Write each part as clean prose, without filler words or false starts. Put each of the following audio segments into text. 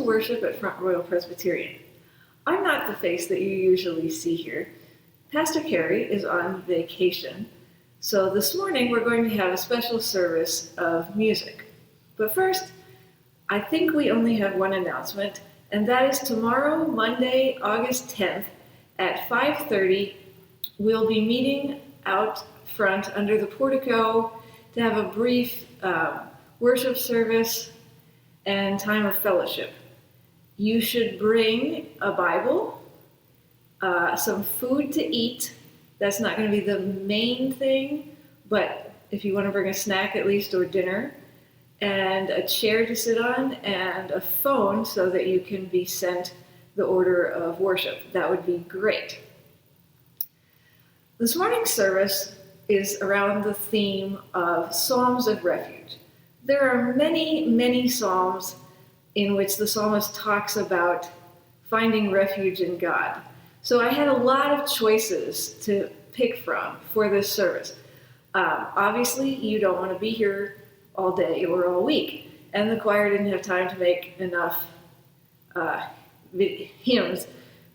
to worship at Front Royal Presbyterian. I'm not the face that you usually see here. Pastor Carrie is on vacation, so this morning we're going to have a special service of music. But first, I think we only have one announcement, and that is tomorrow, Monday, August 10th, at 5:30, we'll be meeting out front under the portico to have a brief worship service and time of fellowship. You should bring a Bible, some food to eat. That's not going to be the main thing, but if you want to bring a snack at least or dinner, and a chair to sit on, and a phone so that you can be sent the order of worship. That would be great. This morning's service is around the theme of Psalms of Refuge. There are many, many psalms in which the psalmist talks about finding refuge in God. So I had a lot of choices to pick from for this service. Obviously, you don't want to be here all day or all week, and the choir didn't have time to make enough hymns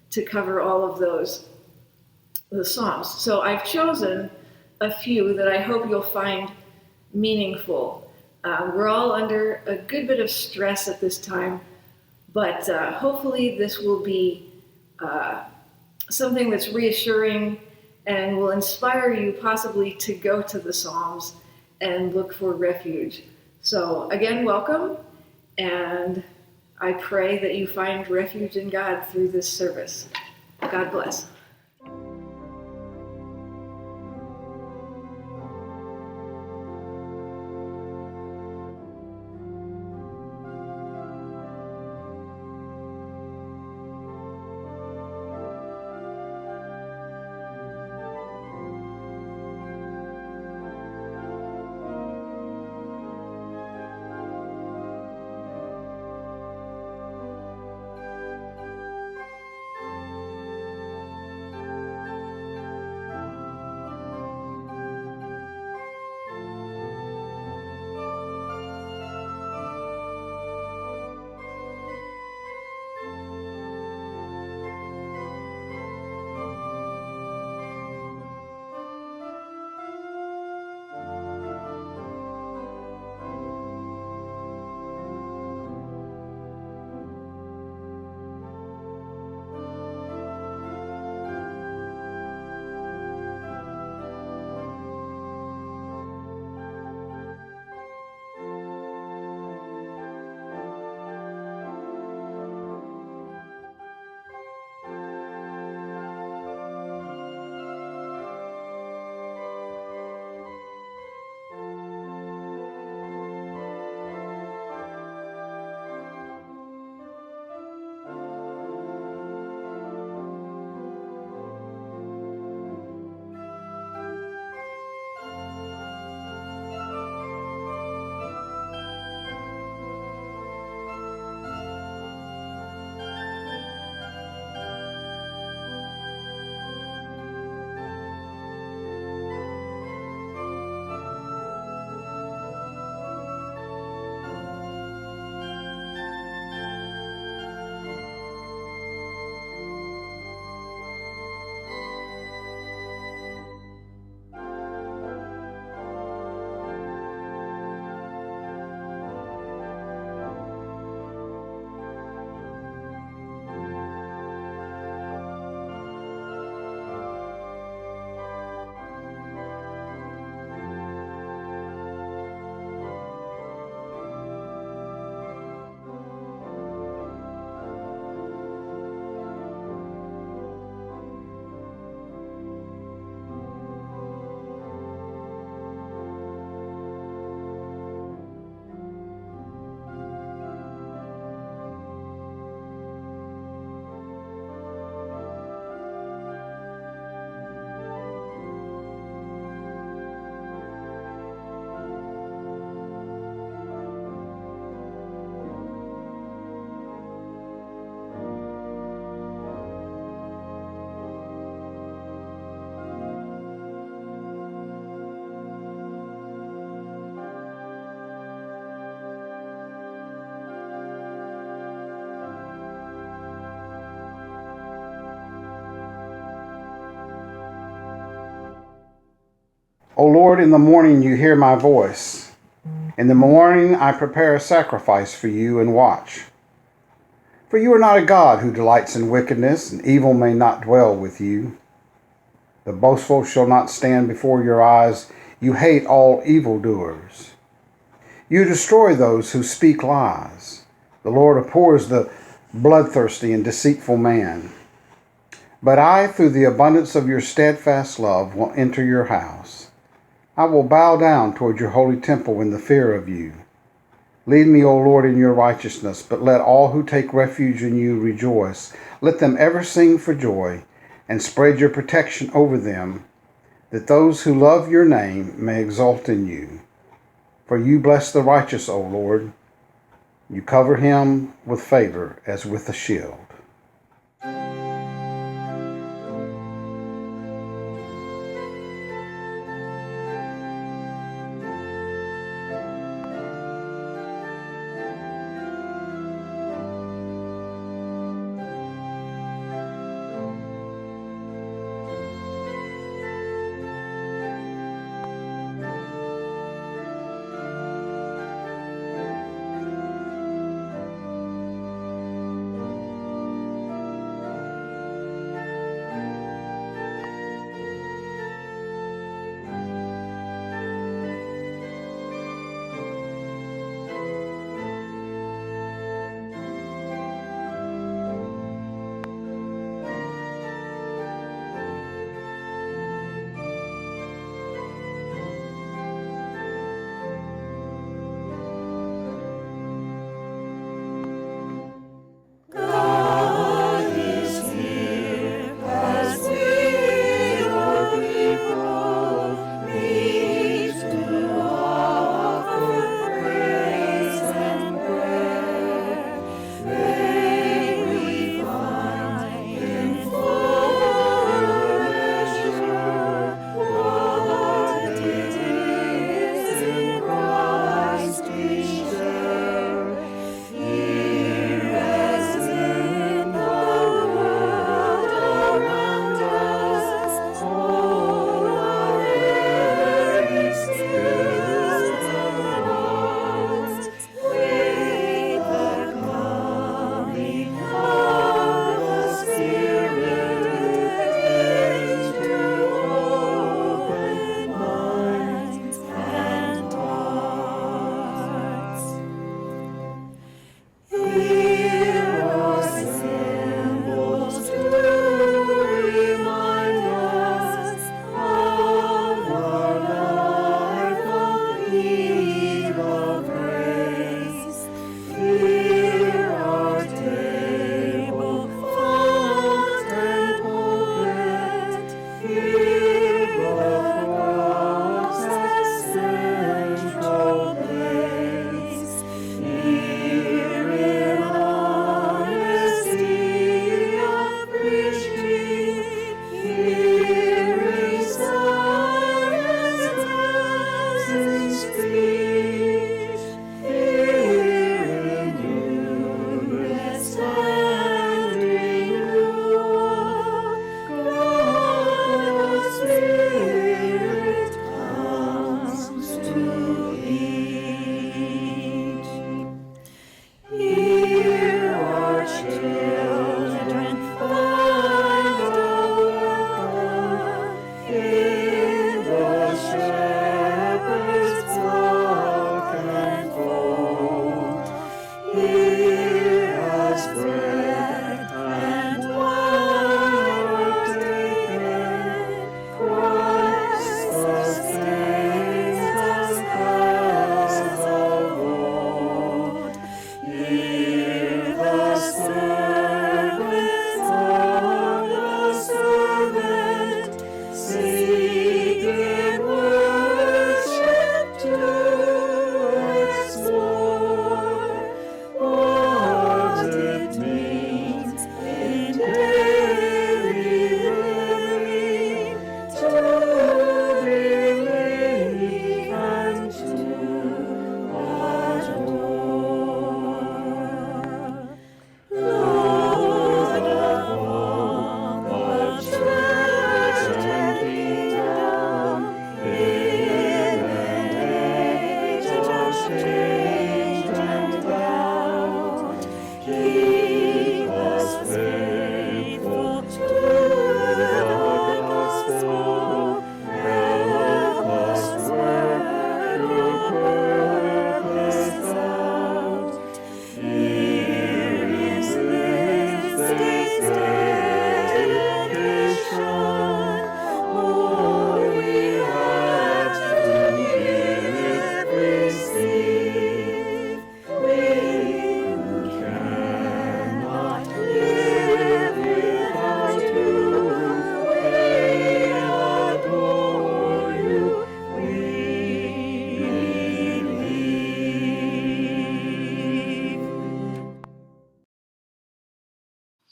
to cover all of the psalms. So I've chosen a few that I hope you'll find meaningful. We're all under a good bit of stress at this time, but hopefully this will be something that's reassuring and will inspire you possibly to go to the Psalms and look for refuge. So again, welcome, and I pray that you find refuge in God through this service. God bless. O Lord, in the morning you hear my voice. In the morning I prepare a sacrifice for you and watch. For you are not a God who delights in wickedness, and evil may not dwell with you. The boastful shall not stand before your eyes. You hate all evildoers. You destroy those who speak lies. The Lord abhors the bloodthirsty and deceitful man. But I, through the abundance of your steadfast love, will enter your house. I will bow down toward your holy temple in the fear of you. Lead me, O Lord, in your righteousness, but let all who take refuge in you rejoice. Let them ever sing for joy, and spread your protection over them, that those who love your name may exult in you. For you bless the righteous, O Lord. You cover him with favor as with a shield.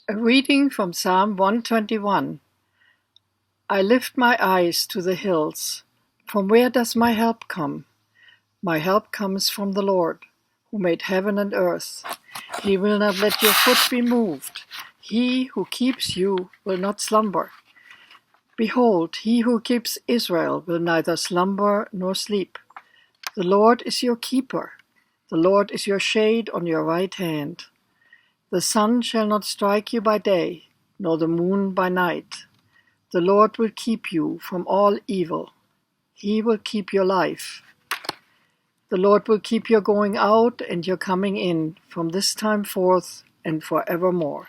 A reading from Psalm 121. I lift my eyes to the hills. From where does my help come? My help comes from the Lord, who made heaven and earth. He will not let your foot be moved. He who keeps you will not slumber. Behold, he who keeps Israel will neither slumber nor sleep. The Lord is your keeper. The Lord is your shade on your right hand. The sun shall not strike you by day, nor the moon by night. The Lord will keep you from all evil. He will keep your life. The Lord will keep your going out and your coming in from this time forth and forevermore.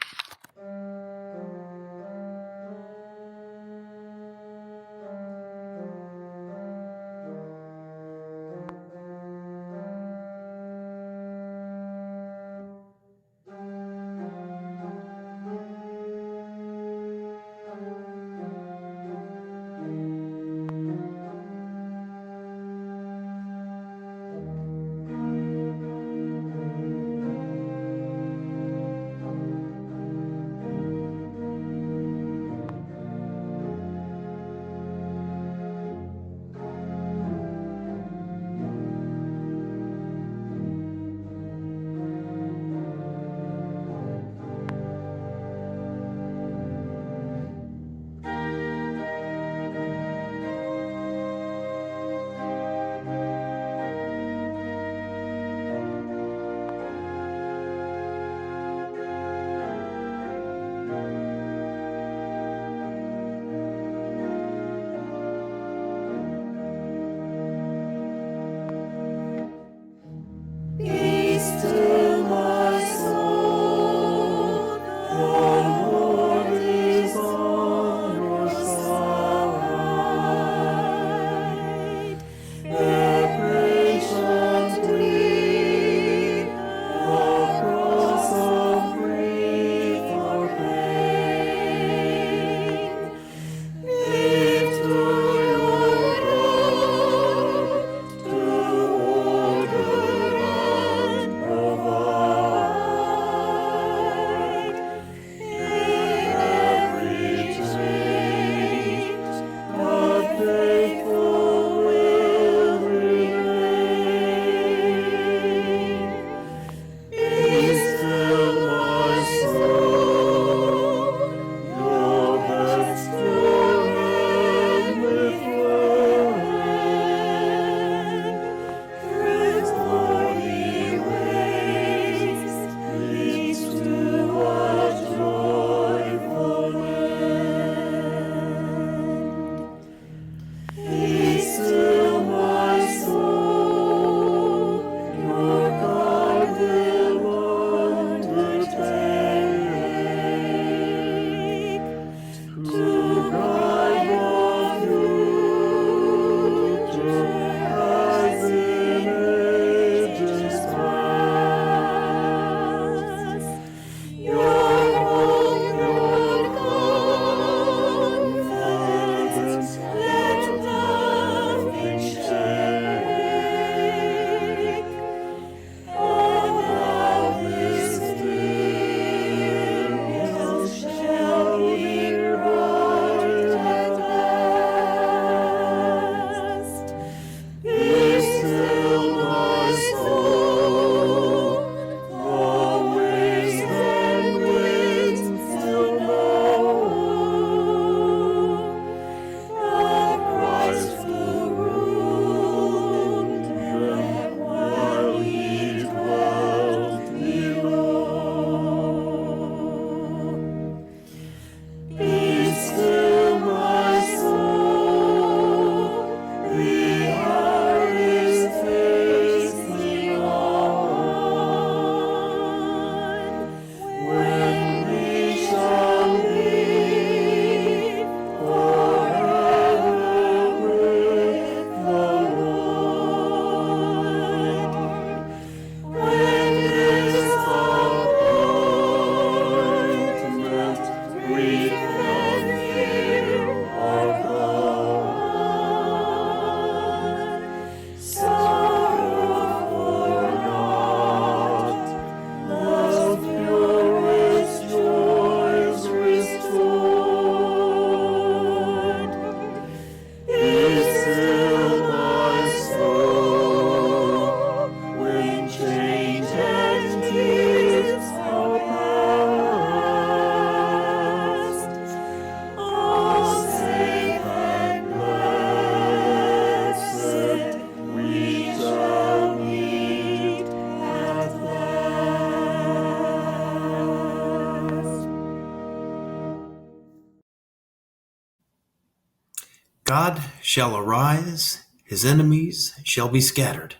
God shall arise, his enemies shall be scattered,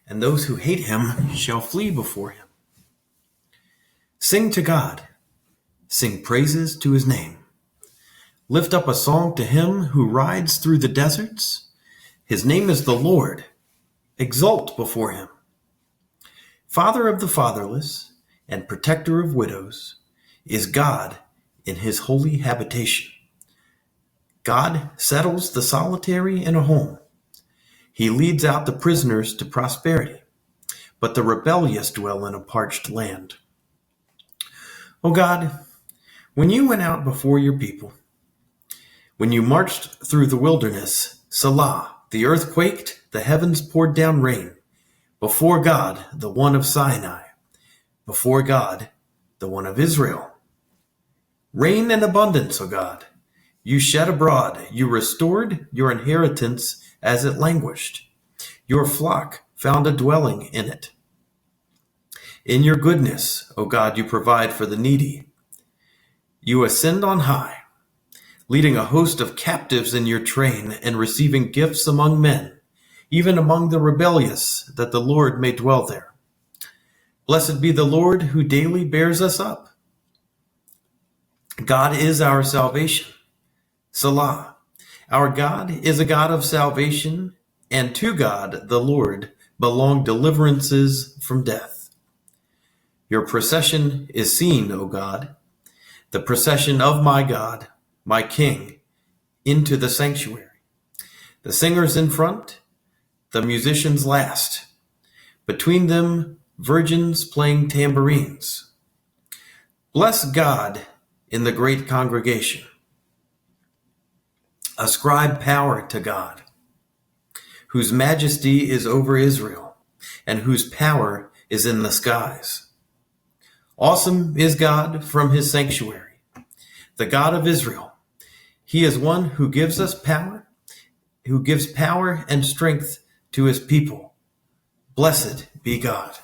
and those who hate him shall flee before him. Sing to God, sing praises to his name. Lift up a song to him who rides through the deserts. His name is the Lord. Exult before him. Father of the fatherless and protector of widows is God in his holy habitation. God settles the solitary in a home. He leads out the prisoners to prosperity, but the rebellious dwell in a parched land. O God, when you went out before your people, when you marched through the wilderness, Selah, the earth quaked, the heavens poured down rain, before God, the one of Sinai, before God, the one of Israel. Rain in abundance, O God. You shed abroad, you restored your inheritance as it languished. Your flock found a dwelling in it. In your goodness, O God, you provide for the needy. You ascend on high, leading a host of captives in your train and receiving gifts among men, even among the rebellious, that the Lord may dwell there. Blessed be the Lord who daily bears us up. God is our salvation. Selah. Our God is a God of salvation, and to God, the Lord, belong deliverances from death. Your procession is seen, O God, the procession of my God, my King, into the sanctuary. The singers in front, the musicians last. Between them, virgins playing tambourines. Bless God in the great congregation. Ascribe power to God, whose majesty is over Israel, and whose power is in the skies. Awesome is God from his sanctuary, the God of Israel. He is one who gives us power, who gives power and strength to his people. Blessed be God.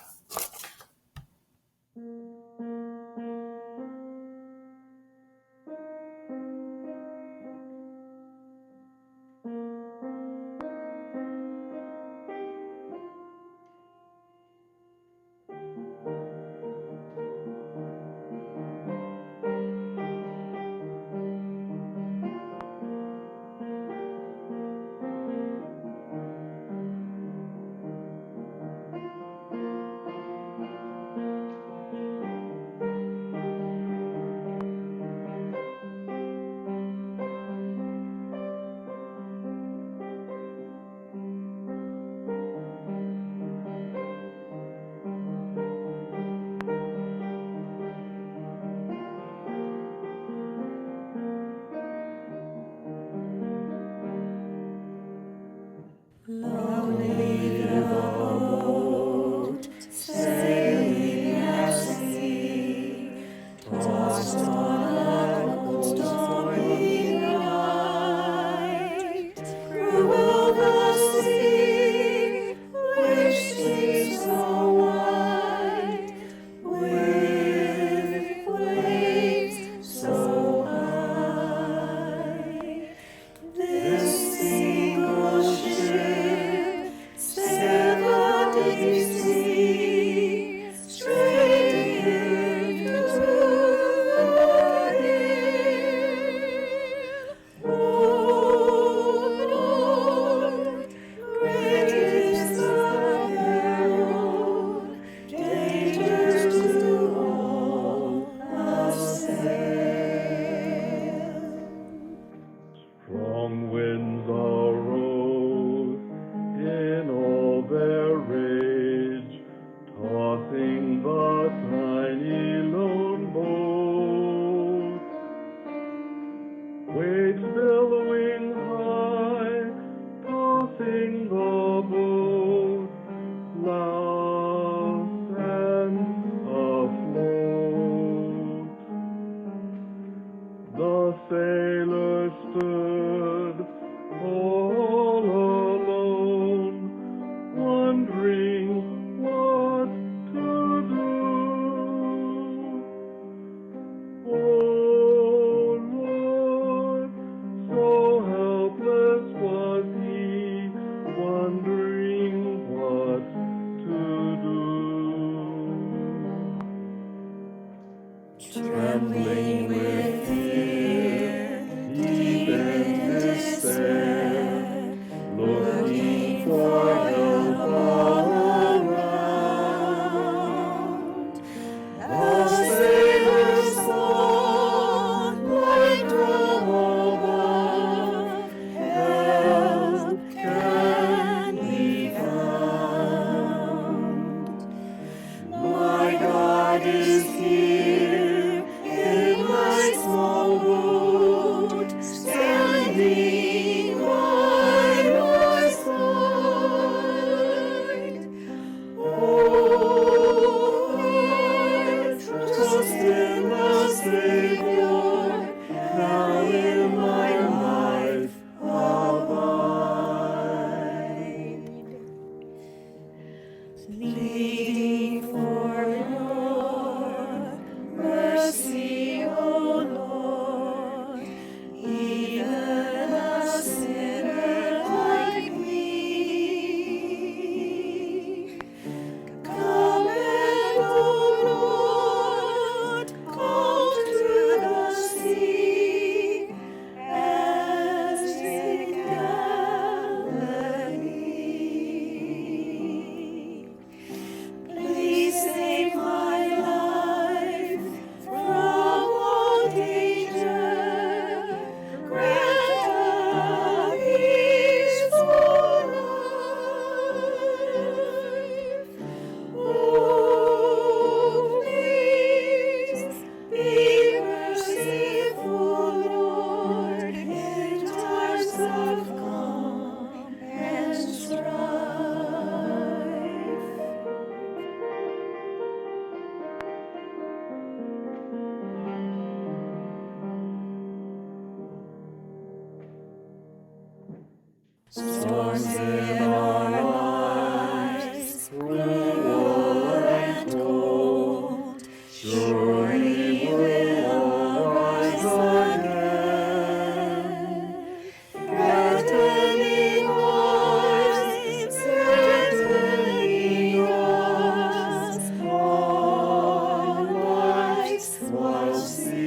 trembling with fear, deep in despair, looking for help all around. The Savior's throne, like dome above, help can be found. My God is here in my small boat, standing by my side. Oh, I trust in the Savior, now in my life abide. Pleading for your mercy, O Lord, even a sinner like me. Come and, O Lord, call to the sea, as in Galilee. Please save my life from all danger. Grant a peaceful life. Oh, please be merciful, Lord, in times of calm and strife. Storms in our lives, cruel and cold, surely will all rise again. Threatening lives, threatening us, all life's wild sea.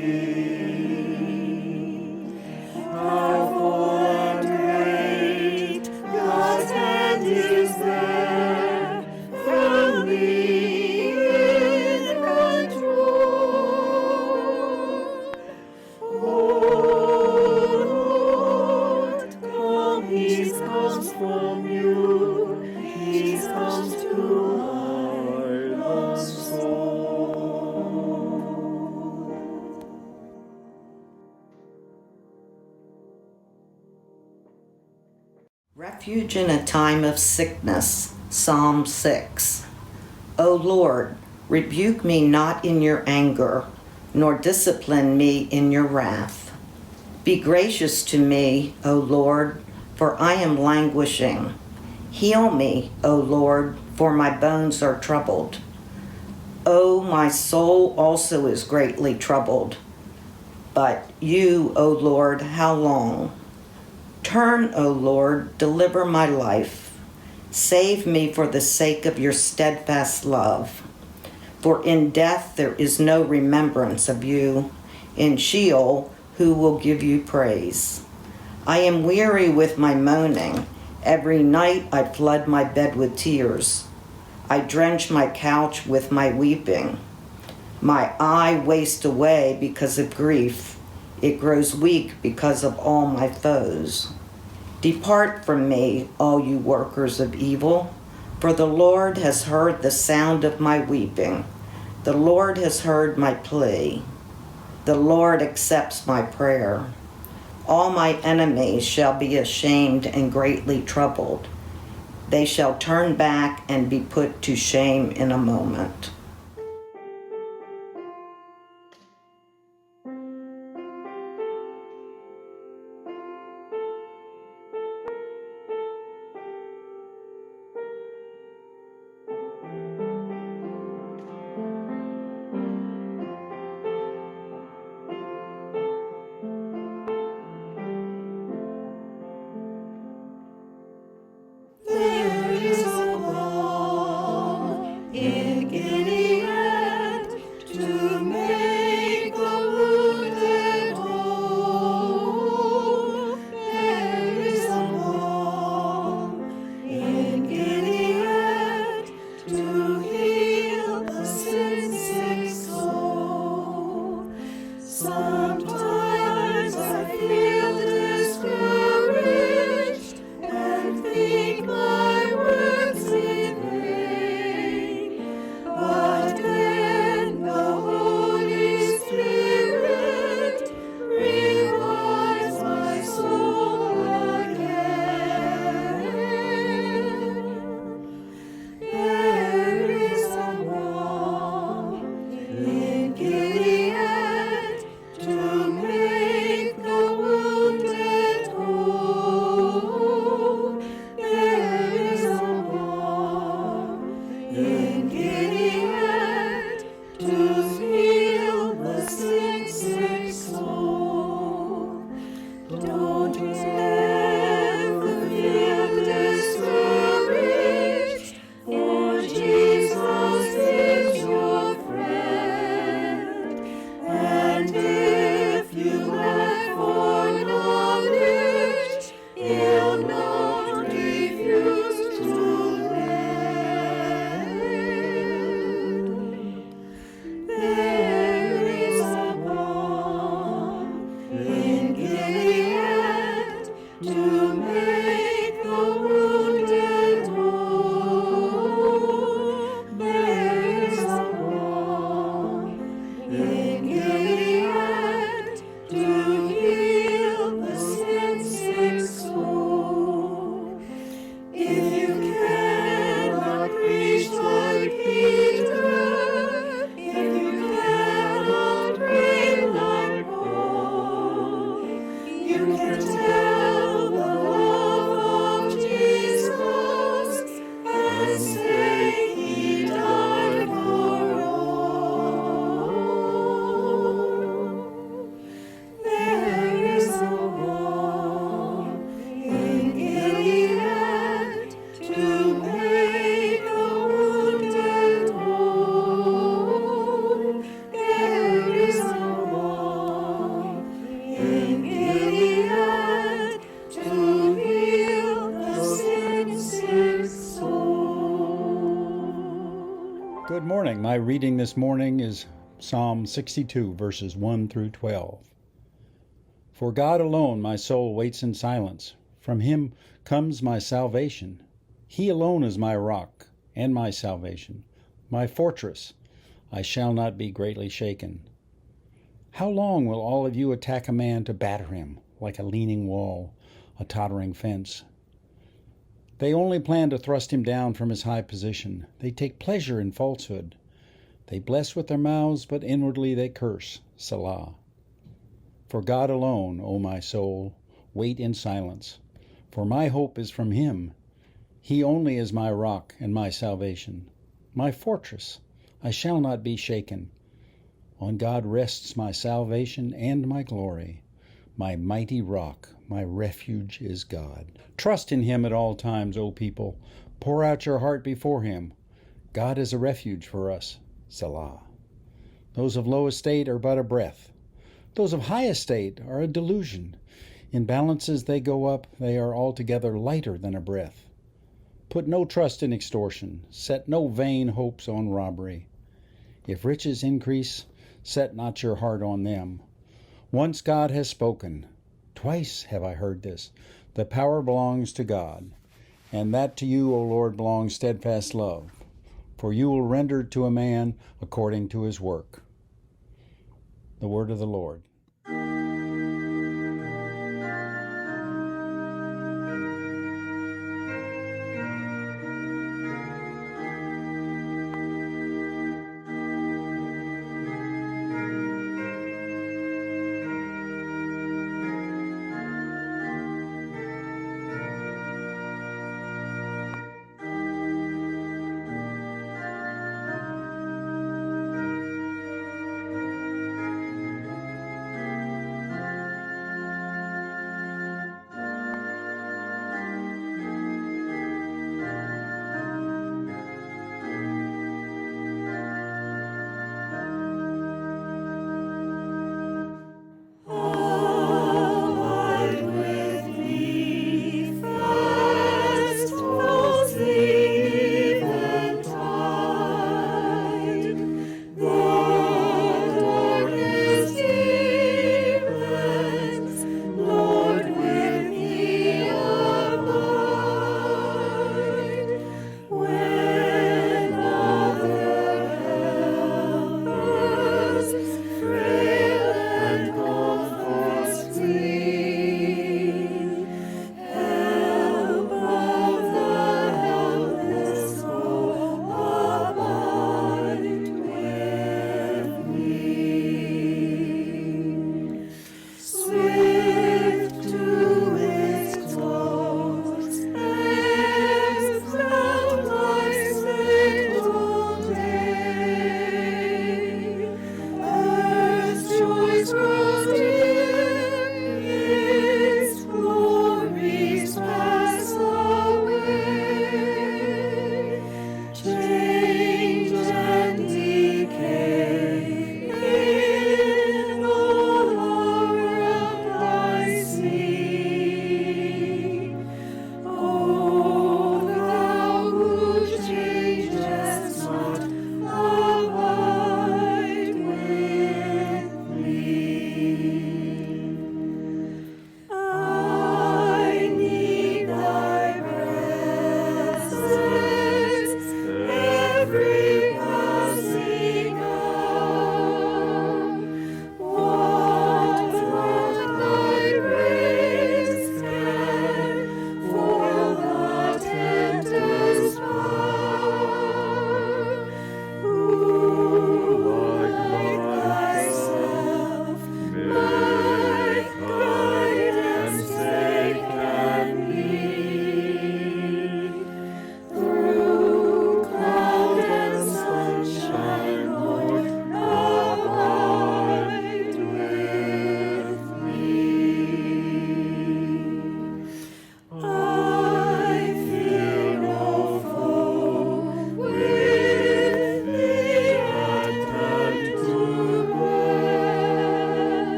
Powerful and great, God's hand is there, firmly in control. Oh Lord, come, peace comes from you, peace comes to our lost soul. Refuge in a time of sickness, Psalm 6. O Lord, rebuke me not in your anger, nor discipline me in your wrath. Be gracious to me, O Lord, for I am languishing. Heal me, O Lord, for my bones are troubled. O my soul also is greatly troubled. But you, O Lord, how long? Turn, O Lord, deliver my life. Save me for the sake of your steadfast love. For in death there is no remembrance of you. In Sheol, who will give you praise? I am weary with my moaning. Every night I flood my bed with tears. I drench my couch with my weeping. My eye wastes away because of grief. It grows weak because of all my foes. Depart from me, all you workers of evil, for the Lord has heard the sound of my weeping. The Lord has heard my plea. The Lord accepts my prayer. All my enemies shall be ashamed and greatly troubled. They shall turn back and be put to shame in a moment. There is a balm in Sometimes I feel discouraged and think my work's in vain. But then the Holy Spirit revives my soul again. There is a wall in Gilead to make the wounded whole. There is a wall in Gilead to heal the sick soul. Don't ever feel discouraged, for Jesus is your friend. And if you lack for knowledge, He'll not refuse to lend. There is a wall in Gilead to make the wounded whole. There is a wall in Gilead to heal the sick soul. If you cannot preach like Peter, if you cannot pray like Paul, you can tell the love of Jesus and say He died for all. There is a wall in Gilead to make the wounded whole. There is a wall in Gilead to heal the sick soul. Good morning. My reading this morning is Psalm 62, verses 1 through 12. For God alone my soul waits in silence. From Him comes my salvation. He alone is my rock and my salvation, my fortress. I shall not be greatly shaken. How long will all of you attack a man to batter him, like a leaning wall, a tottering fence? They only plan to thrust him down from his high position. They take pleasure in falsehood. They bless with their mouths, but inwardly they curse. Selah. For God alone, O my soul, wait in silence. For my hope is from Him. He only is my rock and my salvation, my fortress. I shall not be shaken. On God rests my salvation and my glory. My mighty rock, my refuge is God. Trust in Him at all times, O people. Pour out your heart before Him. God is a refuge for us. Selah. Those of low estate are but a breath. Those of high estate are a delusion. In balances they go up, they are altogether lighter than a breath. Put no trust in extortion. Set no vain hopes on robbery. If riches increase, set not your heart on them. Once God has spoken. Twice have I heard this. The power belongs to God, and that to you, O Lord, belongs steadfast love. For you will render to a man according to his work. The word of the Lord.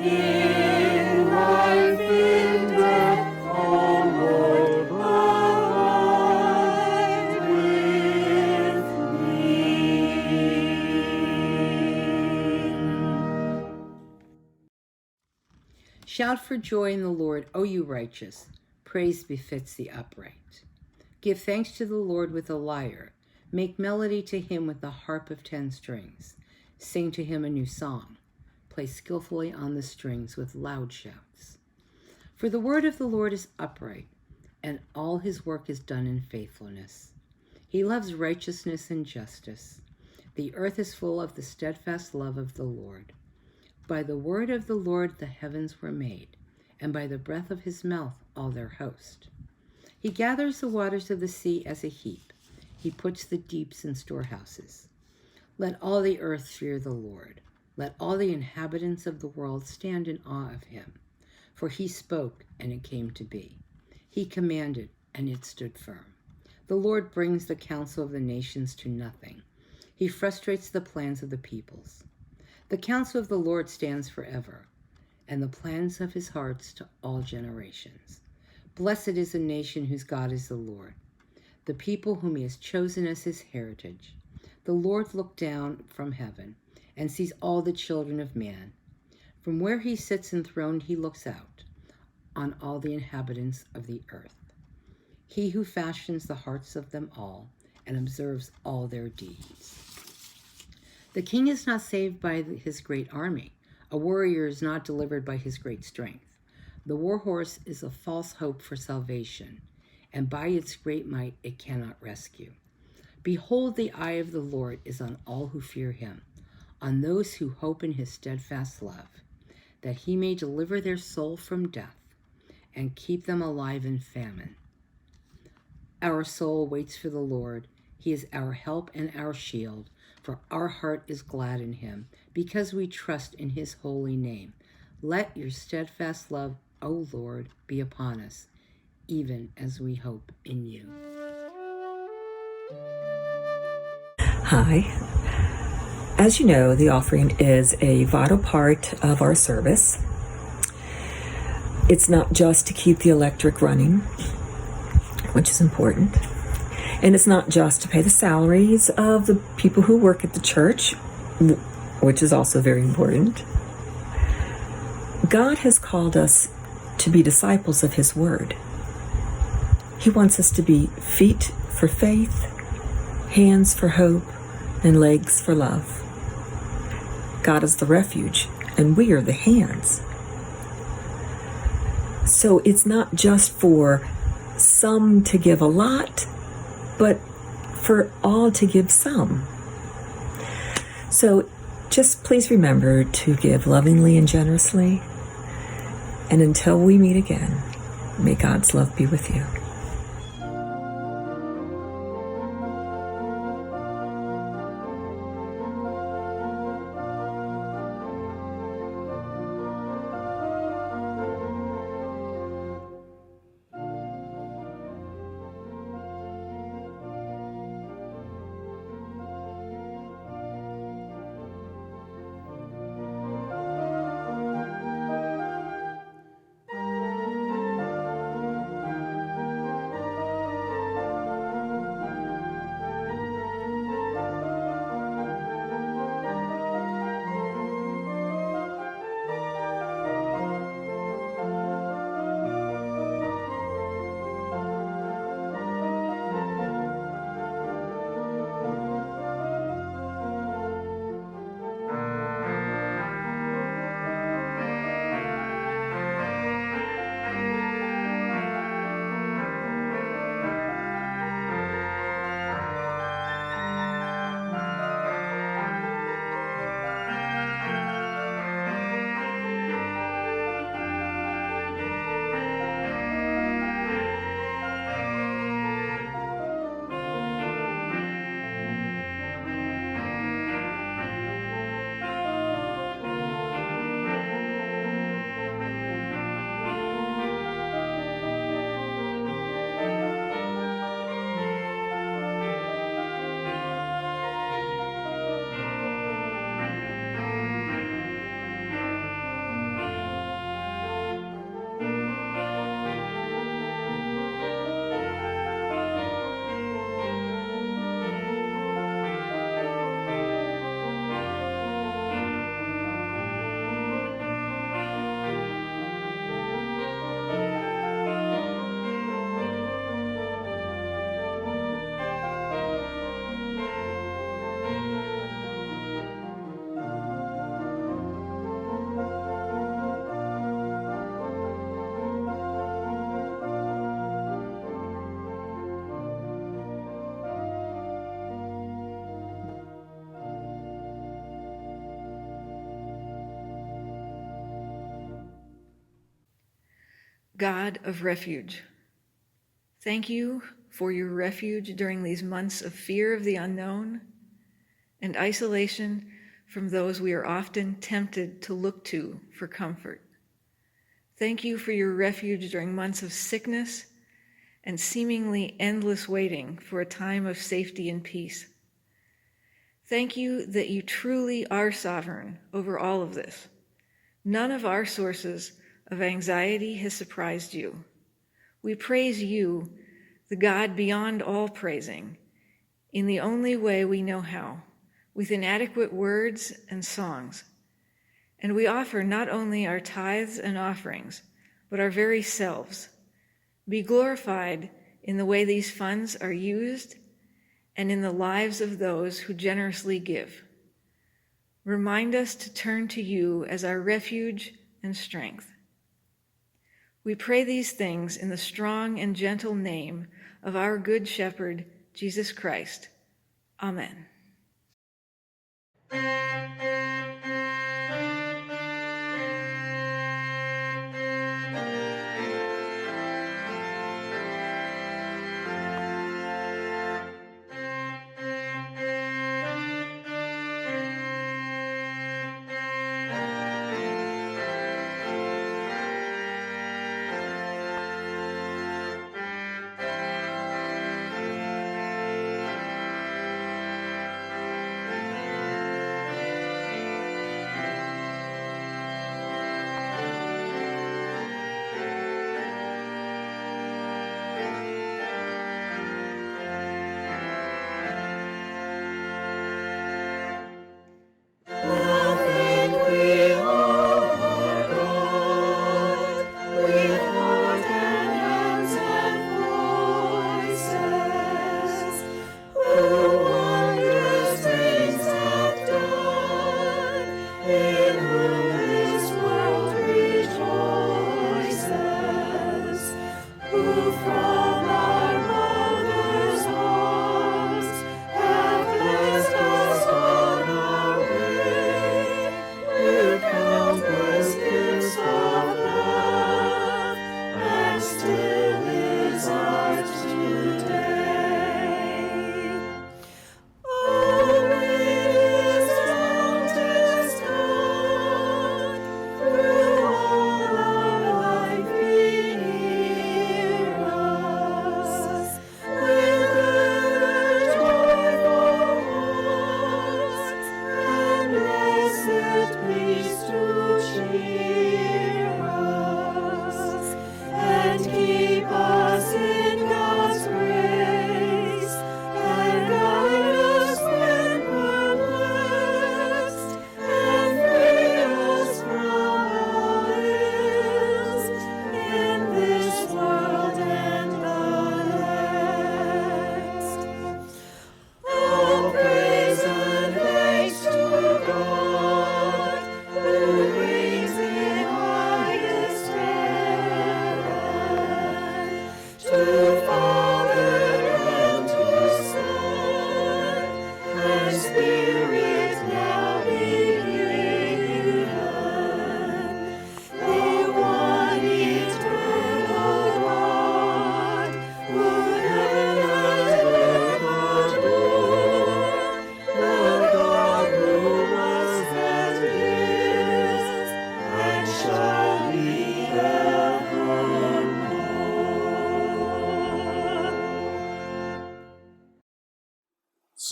In life, in death, O Lord, abide with me. Shout for joy in the Lord, O you righteous. Praise befits the upright. Give thanks to the Lord with a lyre. Make melody to him with the harp of 10 strings. Sing to him a new song. Play skillfully on the strings with loud shouts. For the word of the Lord is upright, and all his work is done in faithfulness. He loves righteousness and justice. The earth is full of the steadfast love of the Lord. By the word of the Lord the heavens were made, and by the breath of his mouth all their host. He gathers the waters of the sea as a heap. He puts the deeps in storehouses. Let all the earth fear the Lord. Let all the inhabitants of the world stand in awe of him. For he spoke, and it came to be. He commanded, and it stood firm. The Lord brings the counsel of the nations to nothing. He frustrates the plans of the peoples. The counsel of the Lord stands forever, and the plans of his hearts to all generations. Blessed is the nation whose God is the Lord, the people whom he has chosen as his heritage. The Lord looked down from heaven and sees all the children of man. From where he sits enthroned, he looks out on all the inhabitants of the earth. He who fashions the hearts of them all and observes all their deeds. The king is not saved by his great army. A warrior is not delivered by his great strength. The war horse is a false hope for salvation, and by its great might it cannot rescue. Behold, the eye of the Lord is on all who fear him, on those who hope in his steadfast love, that he may deliver their soul from death and keep them alive in famine. Our soul waits for the Lord. He is our help and our shield, for our heart is glad in him, because we trust in his holy name. Let your steadfast love, O Lord, be upon us, even as we hope in you. Hi. As you know, the offering is a vital part of our service. It's not just to keep the electric running, which is important. And it's not just to pay the salaries of the people who work at the church, which is also very important. God has called us to be disciples of his word. He wants us to be feet for faith, hands for hope, and legs for love. God is the refuge, and we are the hands. So it's not just for some to give a lot, but for all to give some. So just please remember to give lovingly and generously. And until we meet again, may God's love be with you. God of refuge, thank you for your refuge during these months of fear of the unknown and isolation from those we are often tempted to look to for comfort. Thank you for your refuge during months of sickness and seemingly endless waiting for a time of safety and peace. Thank you that you truly are sovereign over all of this. None of our sources of anxiety has surprised you. We praise you, the God beyond all praising, in the only way we know how, with inadequate words and songs. And we offer not only our tithes and offerings, but our very selves. Be glorified in the way these funds are used and in the lives of those who generously give. Remind us to turn to you as our refuge and strength. We pray these things in the strong and gentle name of our Good Shepherd, Jesus Christ. Amen.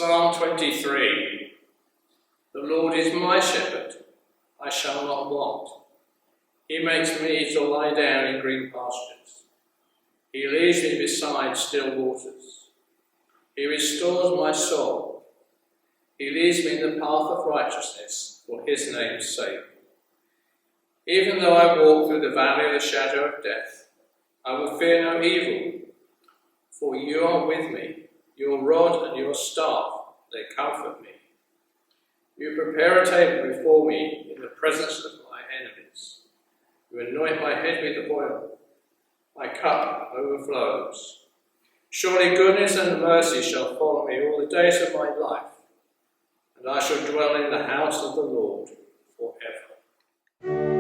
Psalm 23. The Lord is my shepherd, I shall not want. He makes me to lie down in green pastures. He leads me beside still waters. He restores my soul. He leads me in the path of righteousness for his name's sake. Even though I walk through the valley of the shadow of death, I will fear no evil, for you are with me. Your rod and your staff, they comfort me. You prepare a table before me in the presence of my enemies. You anoint my head with oil. My cup overflows. Surely goodness and mercy shall follow me all the days of my life, and I shall dwell in the house of the Lord forever.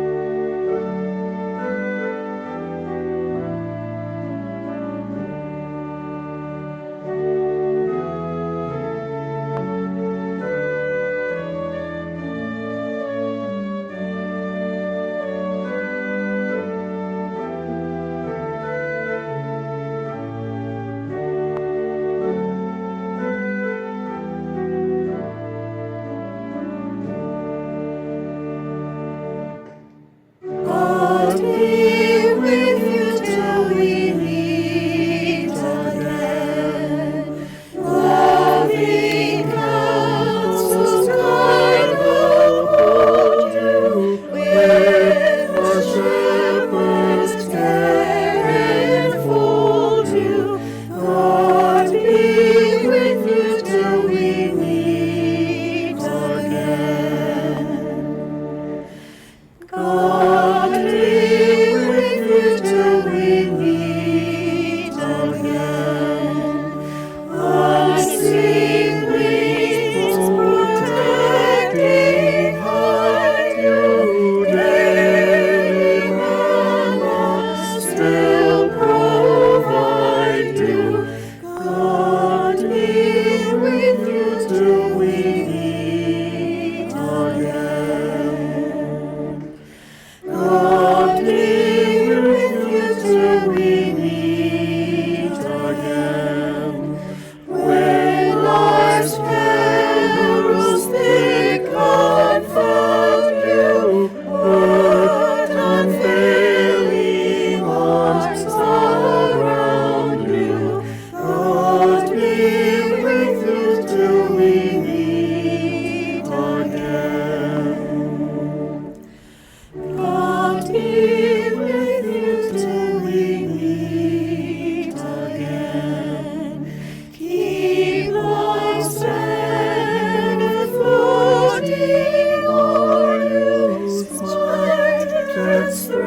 sets the